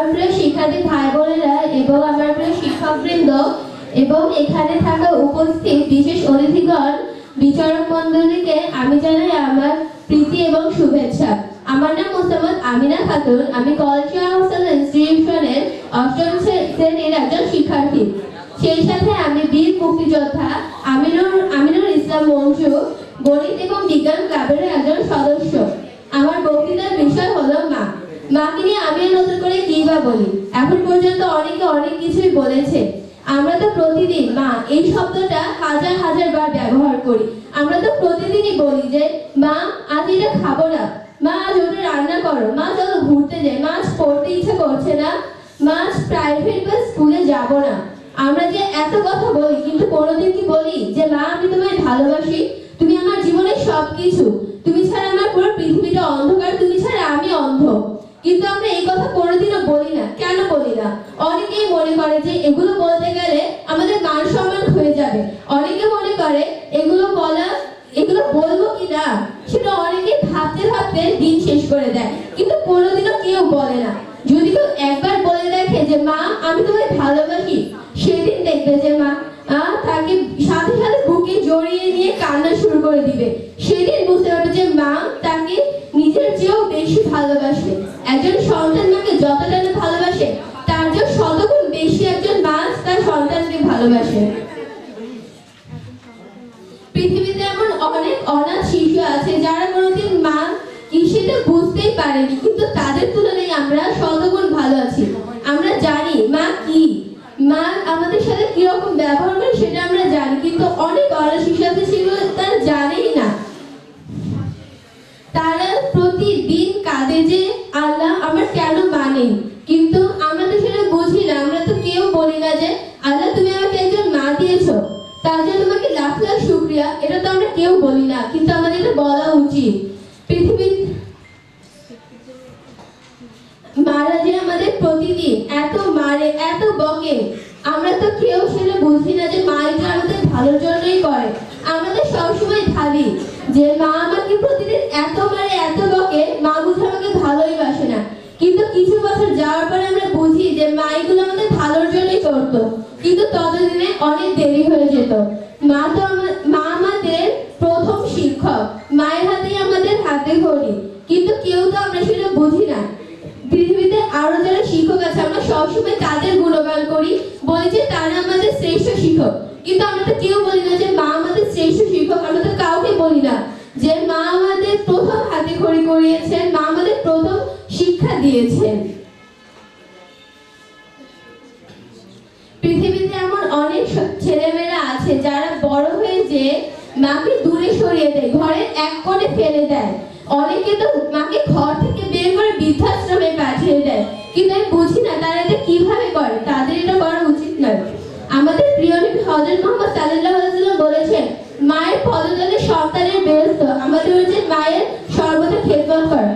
আমার প্রিয় শিক্ষার্থী ভাই বোনেরা এবং আমার প্রিয় শিক্ষকবৃন্দ এবং এখানে থাকা উপস্থিত বিশেষ অতিথিগণ, বিচারক মণ্ডলীকে আমি জানাই আমার প্রীতি এবং শুভেচ্ছা। আমার নাম মোসাম্মদ আমিনা খাতুন। আমি কলেজিয়া হোস্টেল ইনস্টিটিউশনের ৮ম শ্রেণীর একজন শিক্ষার্থী। সেই সাথে আমি বীর মুক্তিযোদ্ধা আমিনুল ইসলাম মঞ্জু গণিত এবং বিজ্ঞান ক্লাবের একজন সদস্য। আমার বক্তৃতার বিষয় হলো মা। মাকে নিয়ে আমি নতুন করে কি বা বলি? এখন পর্যন্ত অনেকে অনেক কিছুই বলেছে। আমরা তো প্রতিদিন মা এই শব্দটা হাজার হাজার বার ব্যবহার করি। আমরা তো প্রতিদিনই বলি যে মা আজ এটা খাবো না, মা আজ ওটা রান্না করো, মা চলো ঘুরতে যাই, মা আজ পড়তে ইচ্ছে করছে না, মা আজ প্রাইভেট বা স্কুলে যাব না। আমরা যে এত কথা বলি, কিন্তু কোনোদিন কি বলি যে মা আমি তোমায় ভালোবাসি, তুমি আমার জীবনের সবকিছু, তুমি ছাড়া আমার পুরো পৃথিবীটা অন্ধকার, তুমি ছাড়া আমি অন্ধ। কিন্তু আমরা এই কথা কোনোদিনও বলি না। কেন বলি না? অনেকেই মনে করে যে এগুলো বলতে গেলে আমাদের মান সম্মান হয়ে যাবে। অনেকে মনে করে এগুলো বলবো কি না সেটা অনেকে ভাবতে ভাবতে দিন শেষ করে দেয়, কিন্তু কোনোদিনও কেউ বলে না। যদি কেউ একবার বলে দেখে যে মা আমি তোমায় ভালোবাসি, সেদিন দেখবে যে মা তাকে সাথে সাথে বুকে জড়িয়ে নিয়ে কান্না শুরু করে দিবে। সেদিন বুঝতে পারবে যে মা তাকে নিজের চেয়েও বেশি ভালোবাসে। একজন সন্তান মাকে যতটা না ভালোবাসে, তার যে শতগুণ বেশি একজন মা তার সন্তানকে ভালোবাসে। পৃথিবীতে এমন অনেক অনাথ শিশু আছে যারা কোনোদিন মা কি সেটা বুঝতেই পারেনি, কিন্তু তাদের তুলনায় আমরা শতগুণ ভালো আছি। আমরা জানি মা কি, মা আমাদের সাথে কিরকম ব্যবহার করে সেটা আমরা জানি, কিন্তু অনেক অনাথ শিশু আছে সেগুলো তারা জানেই না। তারা প্রতিদিন কাঁদে যে আল্লাহ আমার কেন মানে, কিন্তু আমরা তো সেটা বুঝি না। আমরা তো কেউ বলি না যে আল্লাহ তুমি আমাকে একজন মা দিয়েছো, তার জন্য তোমাকে লাখ লাখ শুকরিয়া। এটা তো আমরা কেউ বলি না, কিন্তু আমাদের এটা বলা উচিত। পৃথিবীর মারা যে আমাদের প্রতিদিন এত মারে, এত বকে, আমরা তো কেউ সেটা বুঝি না যে মা এটা আমাদের ভালোর জন্যই করে। আমাদের সবসময় ভাবি যে মা আমাকে প্রতিদিন এত মারে, এত বকে, মা বুঝে আমাকে ভালোই বাসে না। কিন্তু কিছু বছর যাওয়ার পরে আমরা বুঝি যে মা এগুলো আমাদের ভালোর জন্যই করতো, কিন্তু ততদিনে অনেক দেরি হয়ে যেত। মা আমাদের প্রথম শিক্ষক, মায়ের হাতেই আমাদের হাতে ঘড়ি, কিন্তু কেউ তো আমরা সেটা বুঝি না। পৃথিবীতে আরো যারা শিক্ষক আছে আমরা সবসময় তাদের গুণগান করি, বলি যে তারা আমাদের শ্রেষ্ঠ শিক্ষক, কিন্তু আমরা তো কেউ বলি না যে মা আমাদের শ্রেষ্ঠ শিক্ষক। আমরা তো কাউকে বলি না যে মা আমাদের প্রথম হাতে খড়ি করিয়েছেন, মা আমাদের প্রথম শিক্ষা দিয়েছেন। পৃথিবীতে এমন অনেক ছেলেমেয়েরা আছে যারা বড় হয়ে যে মাকে দূরে সরিয়ে দেয়, ঘরের এক কোণে ফেলে দেয়। অনেকে তো মাকে ঘর থেকে বের করে বৃদ্ধাশ্রমে পাঠিয়ে দেয়, কিন্তু আমি বুঝি না তারা এটা কিভাবে করে। তাদের এটা করা উচিত নয়। আমাদের প্রিয় নবী হযরত মুহাম্মদ সাল্লাল্লাহু আলাইহি ওয়াসাল্লাম বলেছেন, মায়ের পদতলে সন্তানের বেহেশত। আমাদের উচিত মায়ের সর্বদা খেদমত করা।